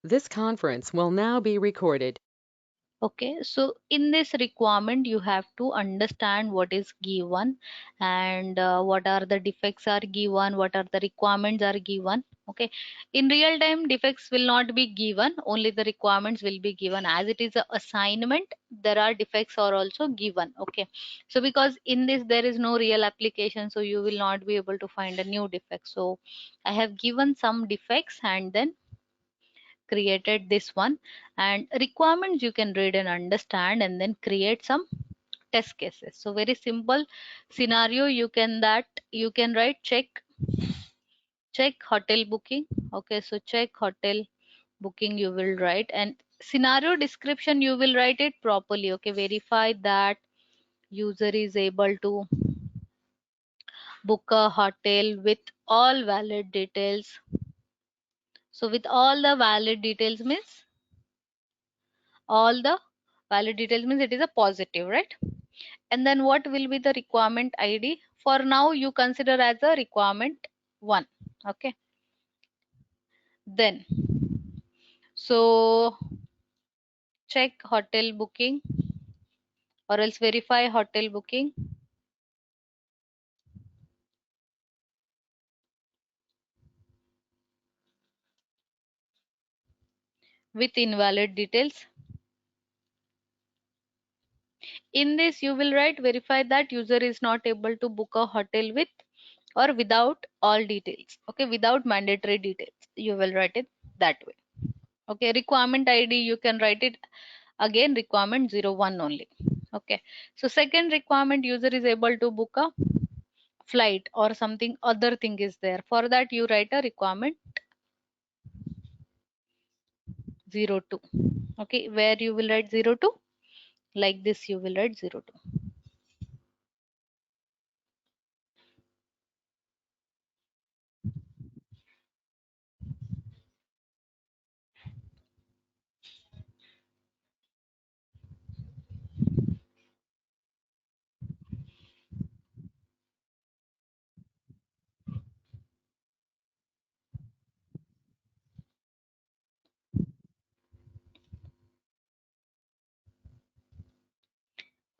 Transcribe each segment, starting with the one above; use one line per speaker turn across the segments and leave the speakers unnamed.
This conference will now be recorded.
Okay, so in this requirement, you have to understand what is given and what are the defects are given, what are the requirements are given. Okay, in real time, defects will not be given, only the requirements will be given. As it is a assignment, there are defects are also given. Okay, so because in this there is no real application, so you will not be able to find a new defect. So I have given some defects and then created this one, and requirements you can read and understand and then create some test cases. So very simple scenario, you can write check hotel booking. Okay, so check hotel booking you will write, and scenario description you will write it properly. Okay, verify that user is able to book a hotel with all valid details. So with all the valid details means all the valid details means it is a positive, right? And then what will be the requirement id? For now you consider as a requirement 1. Okay, then so check hotel booking or else verify hotel booking with invalid details. In this you will write verify that user is not able to book a hotel with or without all details. Okay, without mandatory details you will write it that way. Okay, requirement id you can write it again requirement 01 only. Okay, so second requirement, user is able to book a flight or something other thing is there. For that you write a requirement 02. Okay, where you will write 02 like this, you will write 02.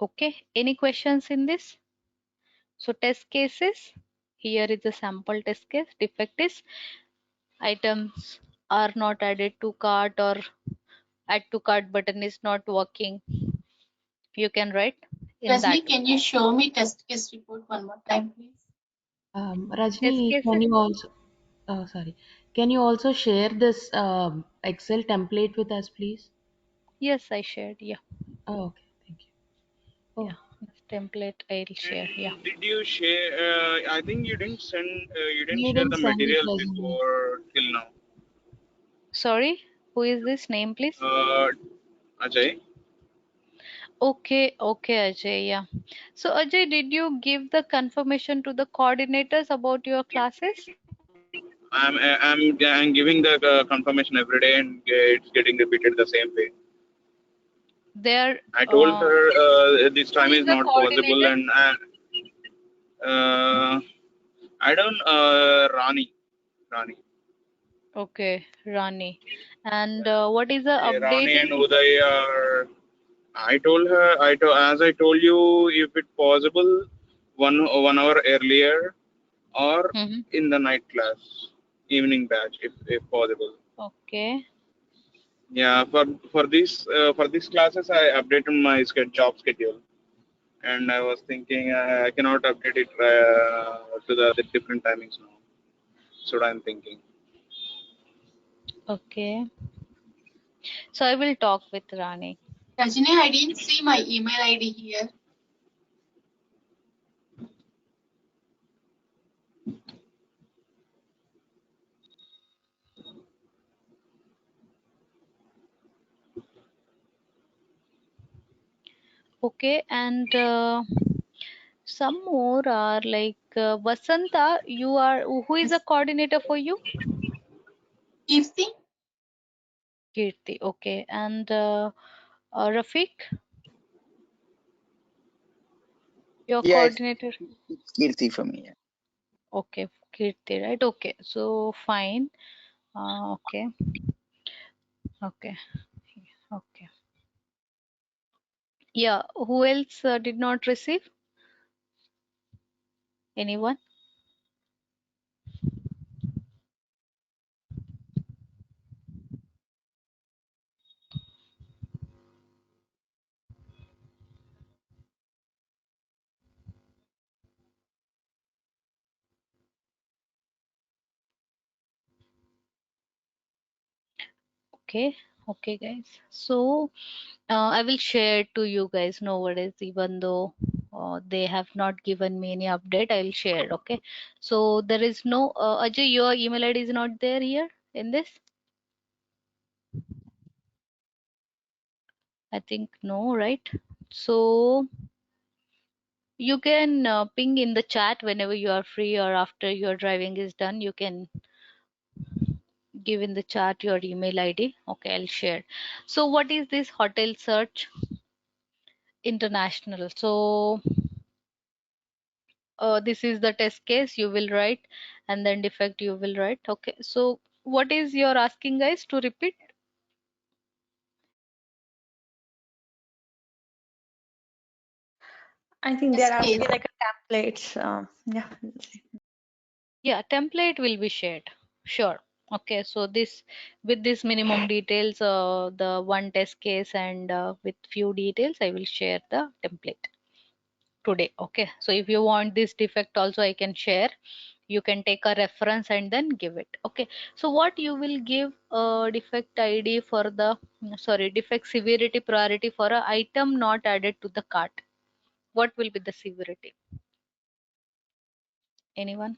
Okay, any questions in this? So test cases, here is a sample test case. Defect is items are not added to cart or add to cart button is not working. You can write in that
Rajni,
way.
can you show me test case report one more time, please?
Test
Rajni,
cases,
can you also share this Excel template with us, please?
yes I shared. Yeah,
Oh, okay, thank you. Oh,
yeah, this template I'll share. Yeah,
And did you share? I think you didn't send. You didn't
you
share
didn't
the
send it,
material
Rajni.
before till now.
sorry, who is this name please?
Ajay,
Okay, okay, Ajay. Yeah. So, Ajay, did you give the confirmation to the coordinators about your classes?
I'm giving the confirmation every day, and it's getting repeated the same way.
There,
I told her this
who
time
is
is
the
not possible,
coordinator?
and I don't Rani.
Okay, Rani. And what is the
Yeah,
update
Rani
in?
and Uday are. I told her. As I told you, if it possible, 1 hour earlier or
Mm-hmm.
in the night class, evening batch, if possible.
Okay,
Yeah, for these classes, I updated my job schedule, and I was thinking I cannot update it to the different timings now. So I'm thinking.
okay. So I will talk with Rani.
Rajni, I didn't see my email ID here.
Okay, and some more are like Vasanta. You are who is
Yes.
the coordinator for you?
Kirti?
Kirti. Okay, and Rafiq, your
Yeah,
coordinator.
it's Kirti for me. Yeah.
Okay, Kirti, right? Okay, so fine. Okay. Okay. Okay. Yeah. Who else did not receive? Anyone? Okay. Okay, guys. So I will share to you guys nowadays, even though they have not given me any update, I'll share. Okay. So there is no Ajay, your email ID is not there here in this. I think no, right? So you can ping in the chat whenever you are free or after your driving is done. You can give in the chat your email ID. Okay, I'll share. So what is this hotel search international? So this is the test case you will write, and then defect you will write. Okay, so what is your asking guys to repeat?
I think
Test
they're asking
case.
like a templates. Yeah.
Yeah, template will be shared. Sure. Okay, so this with this minimum details, the one test case and with few details, I will share the template today. Okay, so if you want this defect also, I can share. You can take a reference and then give it. Okay, so what you will give defect ID for the sorry defect severity priority for a item not added to the cart. What will be the severity? Anyone?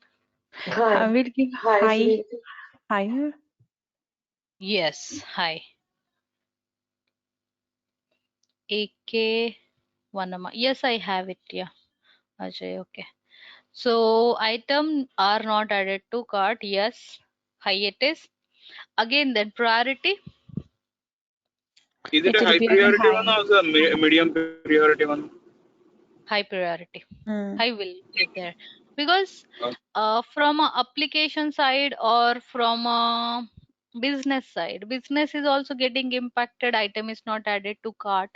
I will give high, higher.
Yes, hi. AK Vanama. Yes, I have it. Yeah, Ajay. Okay. So item are not added to cart. Yes, high it is. Again, then priority.
Is it
It
a
will
high
be again
priority one
high.
or the medium priority one?
High priority.
Mm.
High will be there because
Uh,
from a application side or from a business is also getting impacted. Item is not added to cart.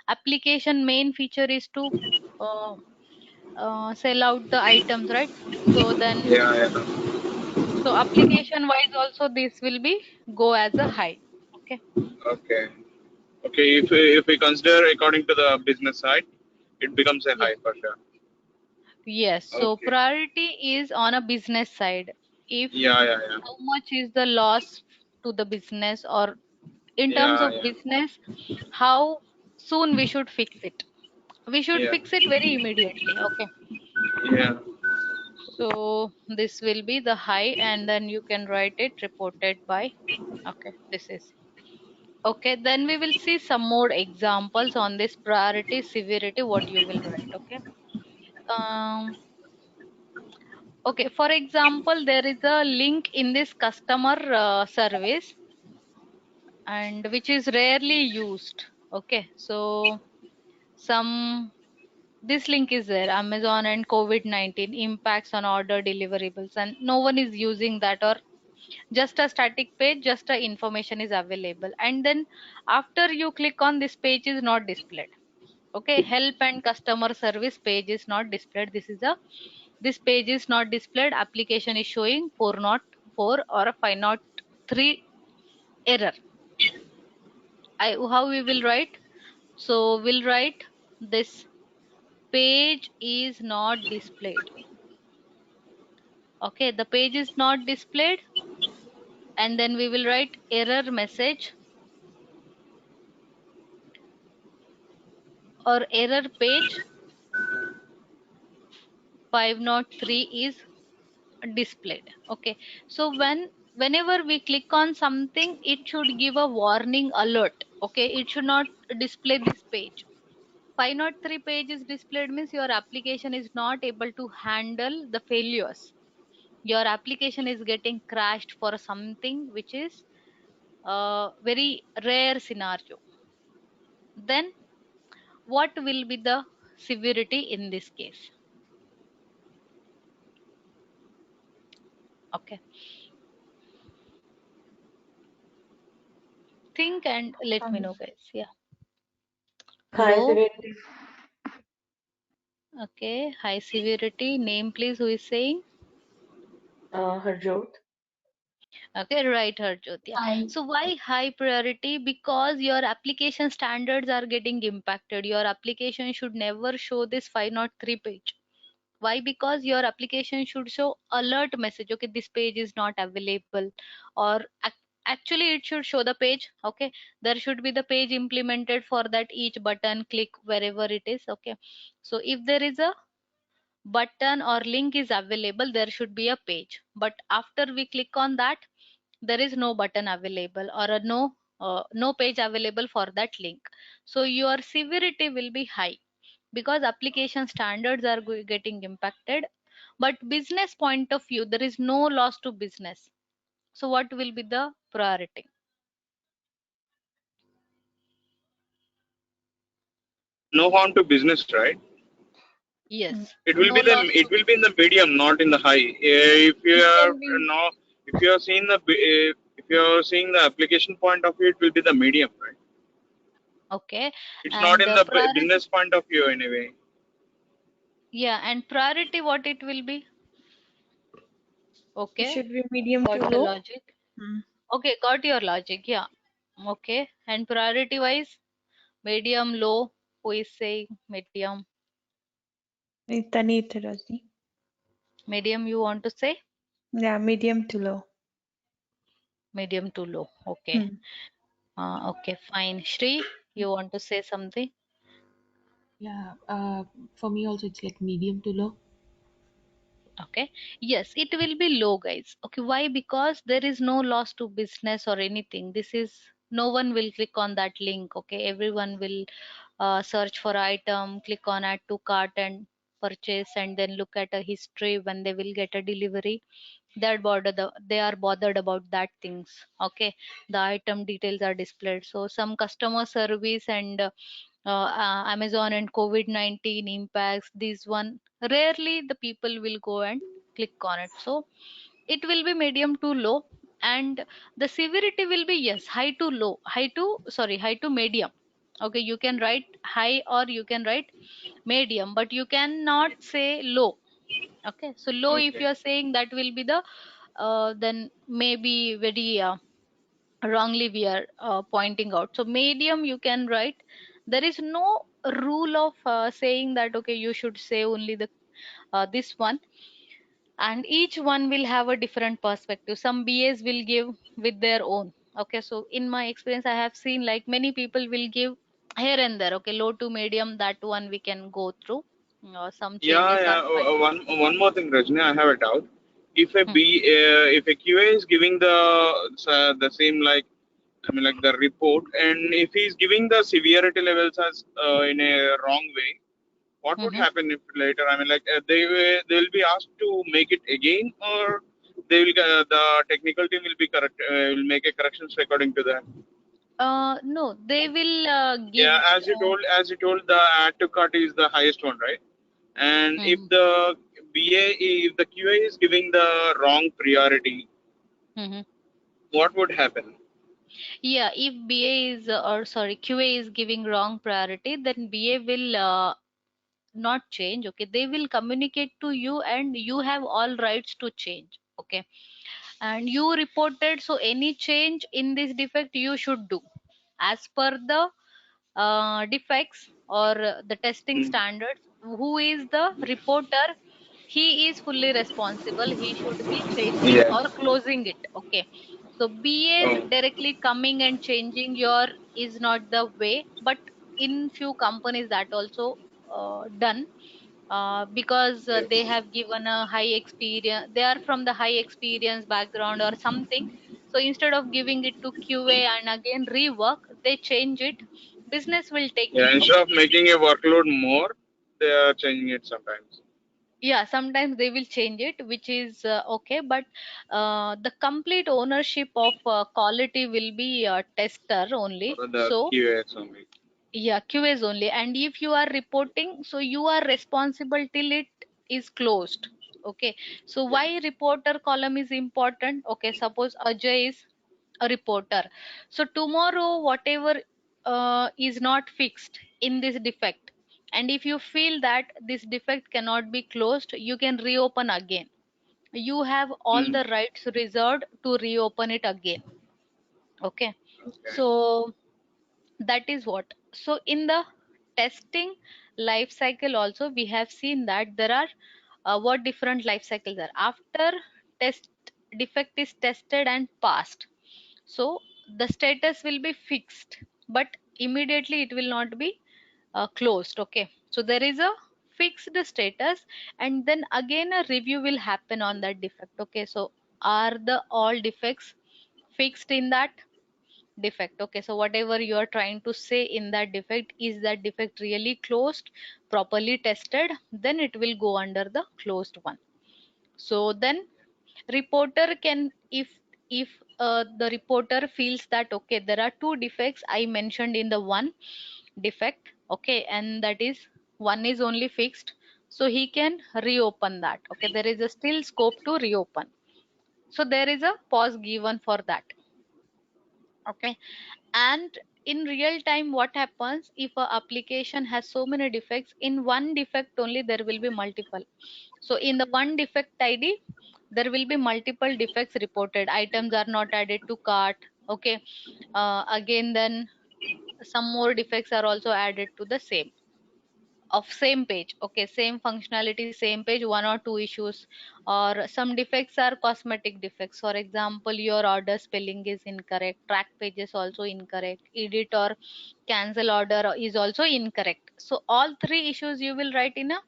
Application main feature is to uh, sell out the items, right? So then,
yeah, yeah.
so application wise also this will be go as a high. Okay.
Okay. Okay. If we consider according to the business side, it becomes a
Yes.
high for sure.
Yes. So
Okay.
priority is on a business side. If
Yeah, yeah, yeah.
how much is the loss to the business, or in terms
Yeah,
of
yeah.
business, how soon we should fix it? We should
Yeah.
fix it very immediately. Okay.
Yeah.
So this will be the high, and then you can write it reported by. Okay. This is okay. Then we will see some more examples on this priority severity, what you will write. Okay. Um, okay. For example, there is a link in this customer service and which is rarely used. Okay. So some this link is there, Amazon and COVID-19 impacts on order deliverables, and no one is using that, or just a static page, just a information is available, and then after you click on this page is not displayed. Okay, help and customer service page is not displayed. This page is not displayed. Application is showing 404 or a 503 error. How we will write? So we'll write this page is not displayed. Okay, the page is not displayed, and then we will write error message or error page 503 is displayed. Okay, so whenever we click on something, it should give a warning alert. Okay, it should not display this page. 503 page is displayed means your application is not able to handle the failures. Your application is getting crashed for something which is a very rare scenario. Then what will be the severity in this case? Okay, think and let me know, guys. Yeah.
Hi,
Hello.
Severity.
Okay. High severity. Name, please. Who is saying?
Harjot.
Okay, right, Harjot. Yeah.
I
So why high priority? Because your application standards are getting impacted. Your application should never show this 503 page. Why? Because your application should show alert message. Okay, this page is not available, or actually it should show the page. Okay, there should be the page implemented for that each button, click wherever it is. Okay, so if there is a button or link is available, there should be a page. But after we click on that, there is no button available or a no page available for that link. So your severity will be high because application standards are getting impacted. But business point of view, there is no loss to business. So what will be the priority?
No harm to business, right?
Yes,
It will
no
be the
loss
it
to
will be in the medium, not in the high. If you are
medium will,
no, if you are seeing the if you are seeing the application point of view, it will be the medium, right?
okay,
It's not
and
in the
priority,
business point of view anyway.
yeah, and priority what it will be?
It
Okay,
should be medium to
got the
low.
logic.
Hmm.
Okay, got your logic. Yeah. Okay, and priority wise, medium, low. Who is saying medium?
Tanit Rajni.
Medium, you want to say?
Yeah, medium to low.
Medium to low. Okay.
Hmm.
Okay, fine. Shri, you want to say something?
Yeah, for me also it's like medium to low.
Okay. Yes, it will be low, guys. Okay, why? Because there is no loss to business or anything. This is no one will click on that link. Okay, everyone will search for item, click on add to cart and purchase, and then look at a history when they will get a delivery. They are bothered about that things. Okay, the item details are displayed. So some customer service and Amazon and COVID-19 impacts, this one rarely the people will go and click on it. So it will be medium to low, and the severity will be, yes, high to low, high to medium. Okay, you can write high or you can write medium, but you cannot say low. Okay, so low, if you
Okay.
are saying, that will be the then maybe very wrongly we are pointing out. So medium you can write. There is no rule of saying that okay, you should say only the this one, and each one will have a different perspective. Some BAs will give with their own. Okay, so in my experience I have seen like many people will give here and there. Okay, low to medium, that one we can go through. Some
Yeah,
changes are
yeah.
fine.
One more thing, Rajni, I have a doubt. If a
Hmm.
if a QA is giving the same, like I mean like the report, and if he's giving the severity levels as in a wrong way, what would
Mhm.
happen if later? I mean like they will be asked to make it again, or they will the technical team will be correct will make a corrections according to that.
No, they will give.
Yeah, as you told, the add to cart is the highest one, right? And if
Mhm.
the if the QA is giving the wrong priority,
Mhm.
what would happen?
Yeah, if BA is or sorry, QA is giving wrong priority, then BA will not change. Okay, they will communicate to you, and you have all rights to change. Okay, and you reported, so any change in this defect you should do as per the defects or the testing
Mm.
standards. Who is the reporter? He is fully responsible. He should be changing
Yes.
or closing it. Okay, so BAs
Oh,
directly coming and changing your is not the way, but in few companies that also done because
yes.
they have given a high experience, they are from the high experience background or something. So instead of giving it to QA and again rework, they change it. Business will take it.
Yeah, instead
Okay,
of making a workload more, they are changing it sometimes.
yeah, sometimes they will change it, which is okay, but the complete ownership of quality will be tester only.
Or the
So
QAs only.
yeah, QAs only. And if you are reporting, so you are responsible till it is closed. Okay, so
Yeah.
why reporter column is important? Okay, suppose Ajay is a reporter. So tomorrow whatever is not fixed in this defect, and if you feel that this defect cannot be closed, you can reopen again. You have all the rights reserved to reopen it again. Okay,
Okay.
so that is what. So in the testing life cycle also we have seen that there are what different life cycles are. After test defect is tested and passed, so the status will be fixed, but immediately it will not be closed. Okay, so there is a fixed status, and then again a review will happen on that defect. Okay, so are the all defects fixed in that defect? Okay, so whatever you are trying to say in that defect, is that defect really closed, properly tested, then it will go under the closed one. So then reporter can, if the reporter feels that okay, there are two defects I mentioned in the one defect, okay, and that is one is only fixed, so he can reopen that. Okay, there is a still scope to reopen, so there is a pause given for that. Okay, and in real time what happens if a application has so many defects, in one defect only there will be multiple. So in the one defect ID there will be multiple defects reported. Items are not added to cart. Okay, again then some more defects are also added to the same page. Okay, same functionality, same page, one or two issues, or some defects are cosmetic defects. For example, your order spelling is incorrect, track page is also incorrect, edit or cancel order is also incorrect. So all three issues you will write in a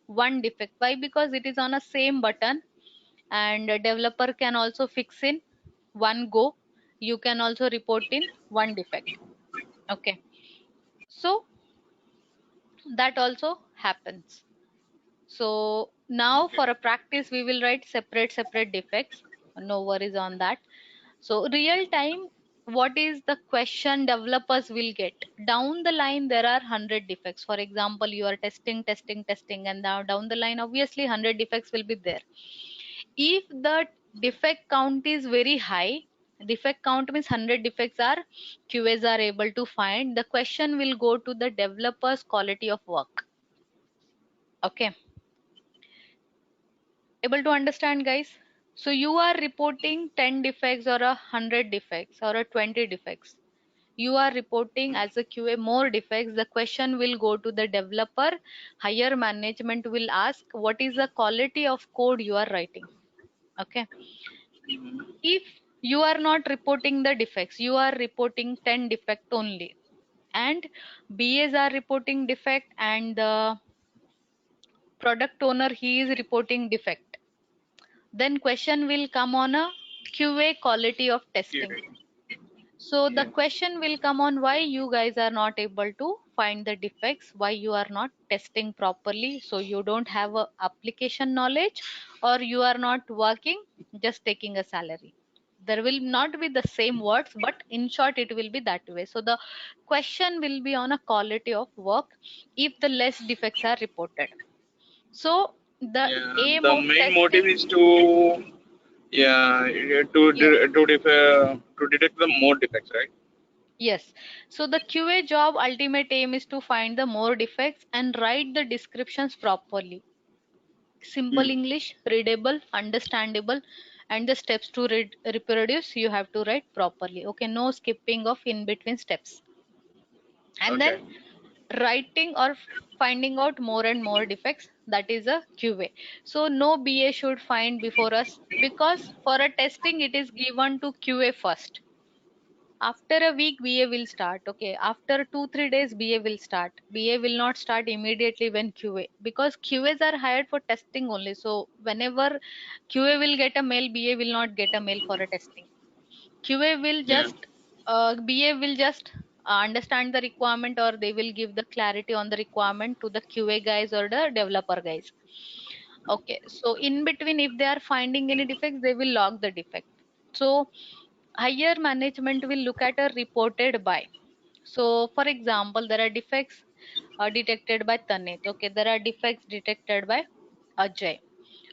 one defect. Why? Because it is on a same button, and a developer can also fix in one go. You can also report in one defect. Okay, so that also happens. So now for a practice we will write separate defects, no worries on that. So real time, what is the question developers will get down the line? There are 100 defects. For example, you are testing, and now down the line obviously 100 defects will be there. If the defect count is very high, defect count means 100 defects are QAs are able to find, the question will go to the developer's quality of work. Okay, able to understand, guys? So you are reporting 10 defects or 100 defects or 20 defects. You are reporting as a QA more defects. The question will go to the developer. Higher management will ask what is the quality of code you are writing. Okay. If you are not reporting the defects, you are reporting 10 defect only, and BAs are reporting defect, and the product owner he is reporting defect, then question will come on a QA quality of testing. So the question will come on why you guys are not able to find the defects, why you are not testing properly. So you don't have a application knowledge, or you are not working, just taking a salary. There will not be the same words, but in short it will be that way. So the question will be on a quality of work if the less defects are reported. So the aim
The
of
main
testing,
motive is to detect the more defects, right?
yes. So the QA job ultimate aim is to find the more defects and write the descriptions properly. Simple English, readable, understandable, and the steps to reproduce you have to write properly. Okay, no skipping of in between steps. And then writing or finding out more and more defects, that is a QA. So no BA should find before us, because for a testing it is given to QA first. After a week BA will start. Okay, after 2-3 days BA will start. BA will not start immediately when QA, because QAs are hired for testing only. So whenever QA will get a mail, BA will not get a mail for a testing. QA will just BA will just understand the requirement, or they will give the clarity on the requirement to the QA guys or the developer guys. Okay, so in between if they are finding any defects, they will log the defect. So higher management will look at a reported by. So for example, there are defects detected by Tanit. Okay, there are defects detected by Ajay.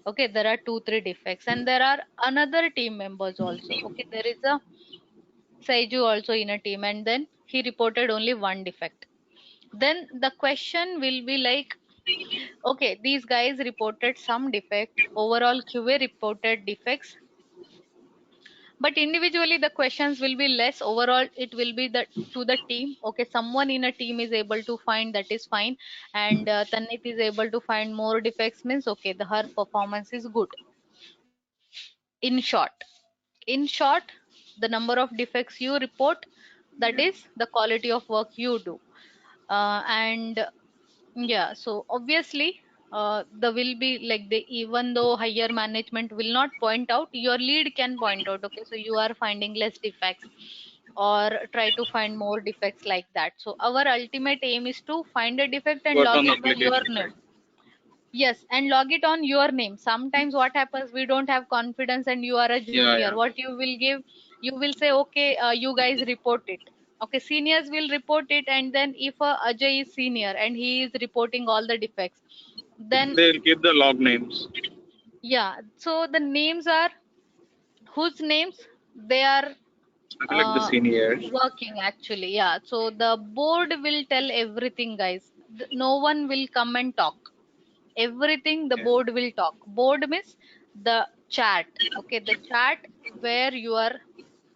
Okay, there are 2-3 defects, and there are another team members also. Okay, there is a Saiju also in a team, and then he reported only one defect. Then the question will be like, okay, these guys reported some defect, overall QA reported defects, but individually the questions will be less. Overall it will be the to the team. Okay, someone in a team is able to find, that is fine, and Tanit is able to find more defects, means okay, her performance is good. In short, the number of defects you report, that is the quality of work you do. And yeah, so obviously there will be like, the even though higher management will not point out, your lead can point out, okay, so you are finding less defects, or try to find more defects, like that. So our ultimate aim is to find a defect and
Work
log
on
it on your
application,
name.
right?
Yes, and log it on your name. Sometimes what happens, we don't have confidence and you are a
Yeah,
junior.
yeah.
What you will give, you will say, okay, you guys report it. Okay, seniors will report it, and then if Ajay is senior and he is reporting all the defects, then
They'll keep the log names.
yeah, so the names are whose names they are
Like the
uh,
seniors.
working actually. Yeah, so the board will tell everything, guys. No one will come and talk. Everything the
Yeah.
board will talk. Board means the chat. Okay, the chat where your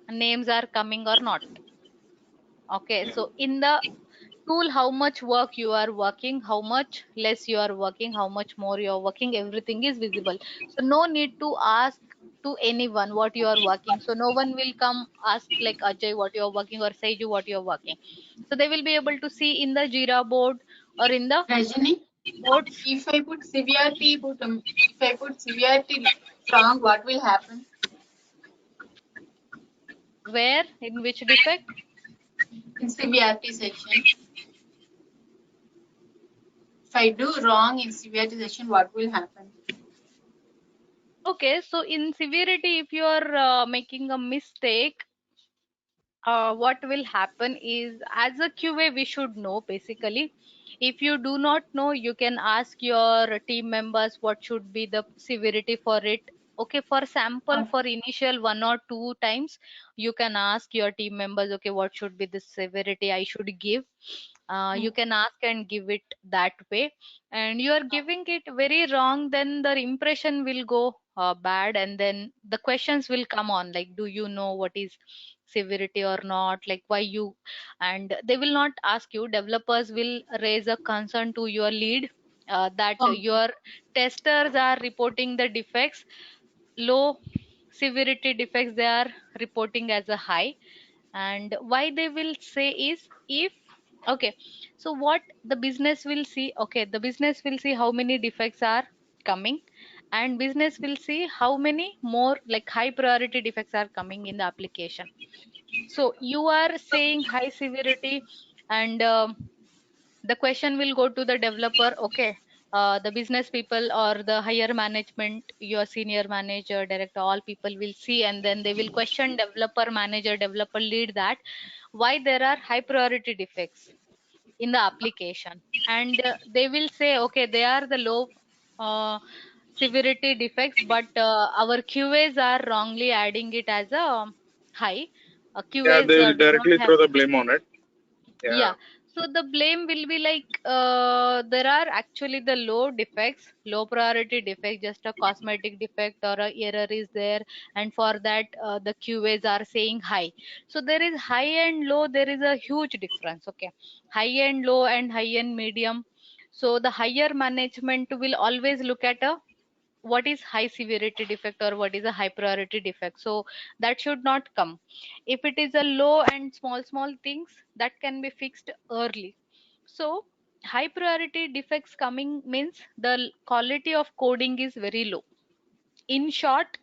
names are coming or not. Okay,
Yeah.
so in the tool, how much work you are working, how much less you are working, how much more you are working, everything is visible. So no need to ask to anyone what you are working. So no one will come ask like Ajay what you are working, or Seiju what you are working. So they will be able to see in the Jira board or in the
Rajini,
boards.
if I put severity wrong, what will happen?
Where, in which defect?
In severity section. If I do wrong in severity section, what will happen?
Okay, so in severity, if you are making a mistake, what will happen is, as a QA, we should know basically. If you do not know, you can ask your team members what should be the severity for it. Okay, for sample, for initial 1 or 2 times, you can ask your team members, okay, what should be the severity I should give. You can ask and give it that way. And you are giving it very wrong, then the impression will go bad, and then the questions will come on, like, do you know what is severity or not, like why you, and they will not ask you. Developers will raise a concern to your lead, that your testers are reporting the defects, low severity defects they are reporting as a high. And why they will say is, if, okay, so what the business will see, okay, the business will see how many defects are coming, and business will see how many more like high priority defects are coming in the application. So you are saying high severity, and the question will go to the developer. Okay, the business people or the higher management, your senior manager, director, all people will see, and then they will question developer manager, developer lead, that why there are high priority defects in the application. And they will say, okay, they are the low uh, severity defects, but our QAs are wrongly adding it as a high.
Yeah,
QAs
they'll
do not
directly
have.
throw the blame on it.
Yeah,
Yeah.
so the blame will be like, there are actually the low defects, low priority defect, just a cosmetic defect or a error is there, and for that the QAs are saying high. So there is high and low, there is a huge difference. Okay, high and low and high and medium. So the higher management will always look at a what is high severity defect or what is a high priority defect, so that should not come. If it is a low and small things, that can be fixed early. So high priority defects coming means the quality of coding is very low. In short,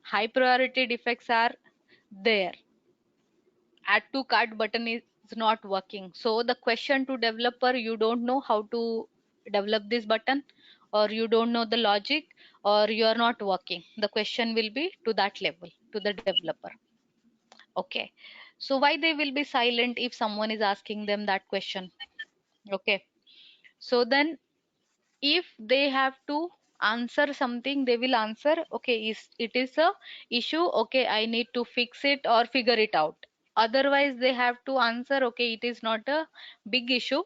high priority defects are there. Add to cart button is not working, so the question to developer, you don't know how to develop this button, or you don't know the logic, or you are not working, the question will be to that level, to the developer. Okay, so why they will be silent if someone is asking them that question? Okay, so then if they have to answer something, they will answer, okay, is it is a issue, okay, I need to fix it or figure it out. Otherwise they have to answer, okay, it is not a big issue,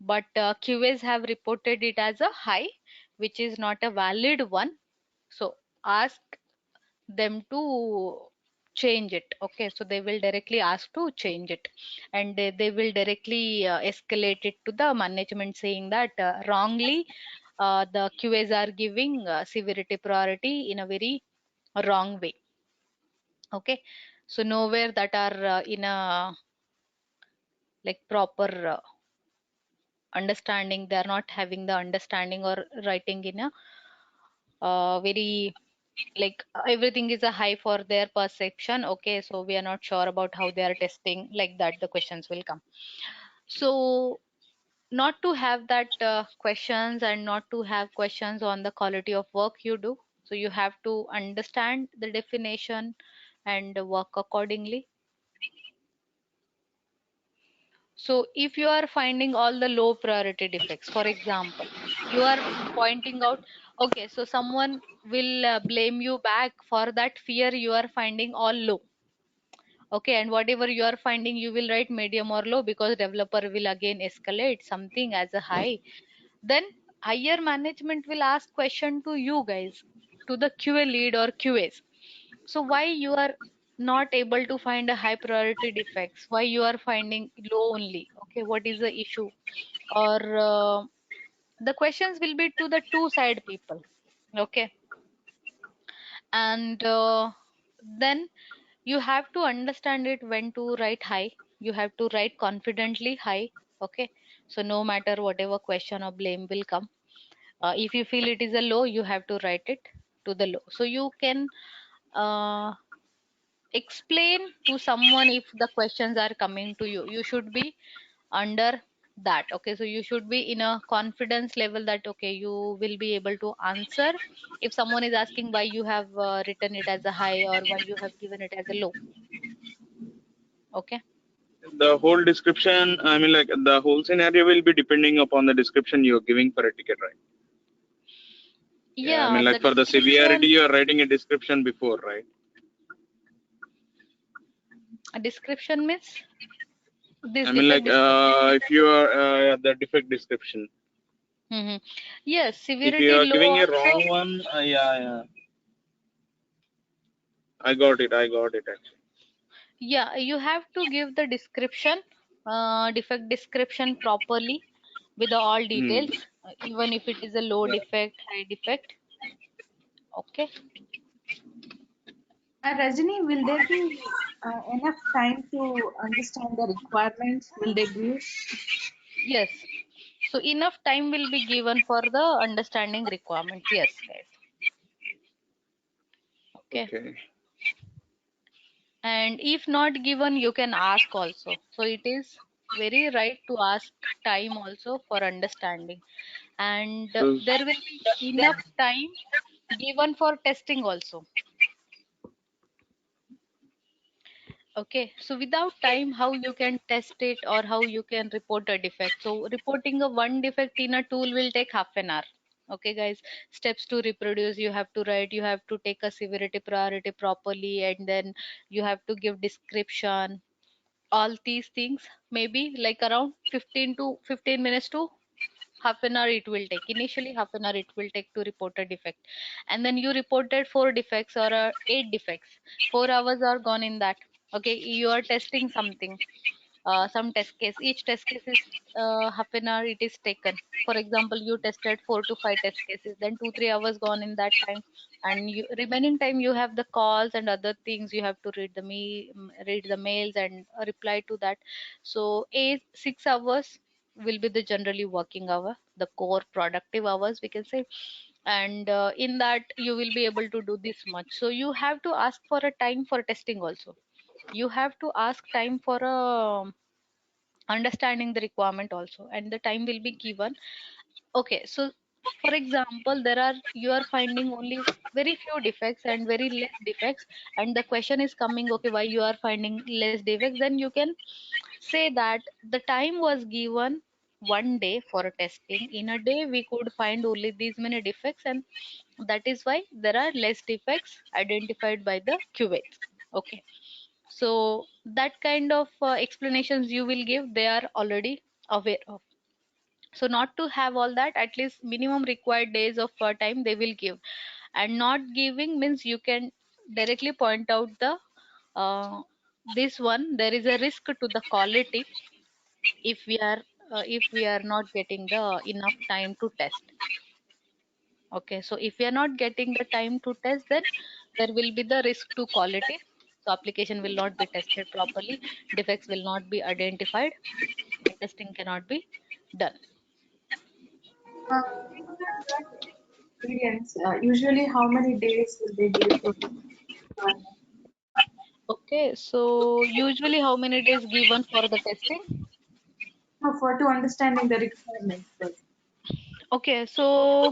but QAs have reported it as a high, which is not a valid one. So ask them to change it. Okay, so they will directly ask to change it, and they will directly escalate it to the management, saying that wrongly the QAs are giving severity priority in a very wrong way. Okay, so nowhere that are in a like proper understanding, they are not having the understanding or writing in a very like everything is a high for their perception. Okay, so we are not sure about how they are testing, like that the questions will come. So not to have that questions, and not to have questions on the quality of work you do, so you have to understand the definition and work accordingly. So if you are finding all the low priority defects, for example, you are pointing out, okay, so someone will blame you back for that fear you are finding all low. Okay, and whatever you are finding, you will write medium or low, because developer will again escalate something as a high. Then higher management will ask question to you guys, to the QA lead or QAs. So why you are not able to find a high priority defects? Why you are finding low only? Okay, what is the issue? Or the questions will be to the two side people. Okay, and then you have to understand it when to write high. You have to write confidently high. Okay, so no matter whatever question or blame will come, if you feel it is a low, you have to write it to the low, so you can explain to someone if the questions are coming to you. You should be under that. Okay, so you should be in a confidence level that okay, you will be able to answer if someone is asking why you have written it as a high, or why you have given it as a low. Okay,
The whole description, I mean, like the whole scenario will be depending upon the description you're giving for a ticket, right?
yeah,
I mean, like
the
for the severity,
description,
you're writing a description before, right?
a description means this
I mean,
defect
like
description.
if you are the defect description,
Yes,
if you
severity
are
low
giving a
also.
wrong one, yeah, I got it actually.
Yeah, you have to give the description, defect description properly with the all
Hmm.
details, even if it is a low
Yeah.
defect, high defect. Okay.
Rajani, will there be enough time to understand the requirements? Will they give?
Yes. So enough time will be given for the understanding requirements. Yes, guys. Okay.
Okay.
And if not given, you can ask also. So it is very right to ask time also for understanding. And
So
there will be enough time given for testing also. Okay, so without time, how you can test it, or how you can report a defect? So reporting a one defect in a tool will take half an hour. Okay, guys, steps to reproduce, you have to write, you have to take a severity priority properly, and then you have to give description. All these things maybe like around 15 minutes to half an hour it will take. Initially half an hour it will take to report a defect, and then you reported 4 defects or 8 defects. 4 hours are gone in that. Okay, you are testing something, some test case. Each test case is half an hour it is taken. For example, you tested 4 to 5 test cases, then 2-3 hours gone in that time, and you remaining time you have the calls and other things. You have to read the mails and reply to that. So 6 hours will be the generally working hour, the core productive hours we can say. And in that you will be able to do this much. So you have to ask for a time for testing also. You have to ask time for a understanding the requirement also, and the time will be given. Okay, so for example, there are, you are finding only very few defects and very less defects, and the question is coming, okay, why you are finding less defects? Then you can say that the time was given 1 day for testing. In a day we could find only these many defects, and that is why there are less defects identified by the QAs. Okay, so that kind of explanations you will give, they are already aware of. So not to have all that, at least minimum required days of time they will give. And not giving means you can directly point out the this one, there is a risk to the quality if we are not getting the enough time to test. Okay, so if we are not getting the time to test, then there will be the risk to quality. So application will not be tested properly, defects will not be identified, testing cannot be done.
Based on your experience, usually how many days will they give to requirement?
Okay, so usually how many days given for the testing?
No, for to understanding the requirements first.
Okay, so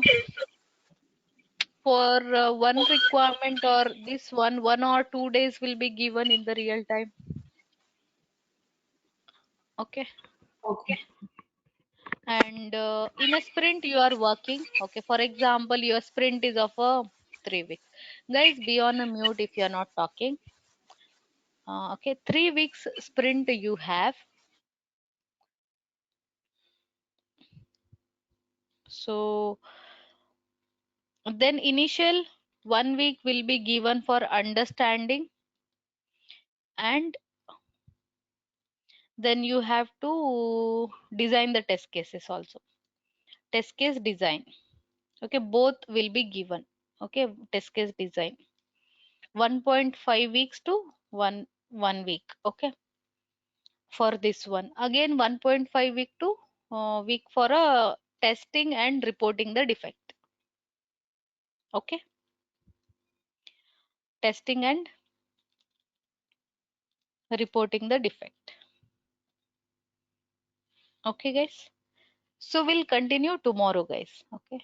for one requirement or this one, 1 or 2 days will be given in the real time. Okay,
Okay.
and in a sprint you are working. Okay, for example, your sprint is of 3 weeks. Guys, be on a mute if you are not talking. Okay, 3 weeks sprint you have. So then initial 1 week will be given for understanding, and then you have to design the test cases also. Test case design. Okay, both will be given. Okay, test case design. 1.5 weeks to 1 week. Okay, for this one. Again 1.5 week to week for a testing and reporting the defect. Okay, testing and reporting the defect. Okay guys, so we'll continue tomorrow guys. Okay.